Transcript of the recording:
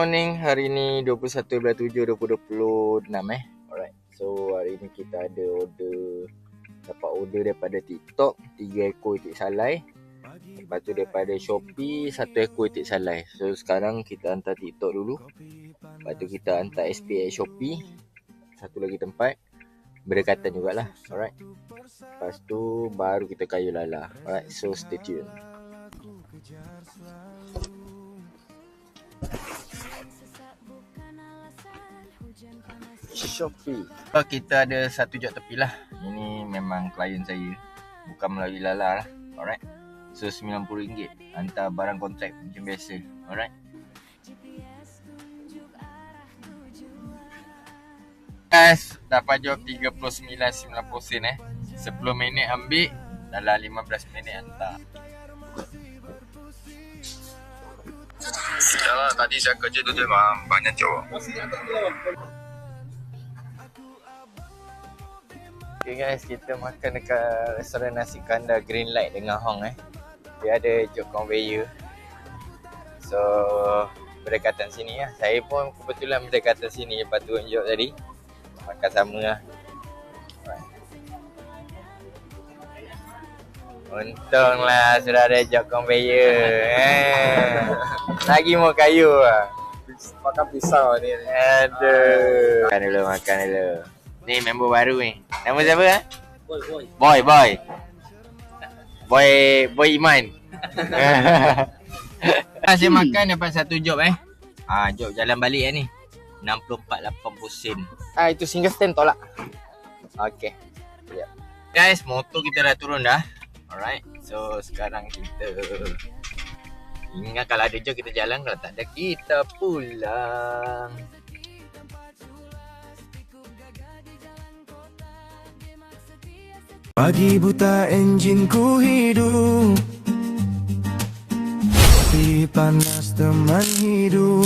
morning. Hari ni 21/7/2026 Alright. So hari ni kita ada dapat order daripada TikTok 3 ekor itik salai. Lepas tu daripada Shopee 1 ekor itik salai. So sekarang kita hantar TikTok dulu. Lepas tu kita hantar SPA Shopee. Satu lagi tempat berdekatan jugalah. Alright. Lepas tu baru kita kayu lala. Alright, so stay tune. Shopee. Kita ada satu job tepi lah. Ini memang klien saya, bukan melalui lala lah. Alright. So RM90 hantar barang kontrak macam biasa. Alright. Guys, dapat job 39.90 sen 10 minit ambil, dalam 15 minit hantar. Ya, tadi saya kerja tu memang banyak job. Okay guys, kita makan dekat restoran nasi kandar Green Light dengan Hong Dia ada job conveyor. So berdekatan sini lah. Saya pun kebetulan berdekatan sini lepas turun job tadi. Makan sama lah. Untunglah sudah ada job conveyor. Lagi mau kayu lah. Makan pisau ni. Aduh. Makan dulu. Ni member baru ni. Nama siapa ah? Boy Iman. Saya makan dapat satu job job jalan balik ni. 64.80 sen. Itu single stand tolak. Okey. Ya. Guys, motor kita dah turun dah. Alright. So sekarang kita ingat kalau ada job kita jalan, kalau tak ada kita pulang. Pagi buta enjin ku hidup, api panas teman hidup.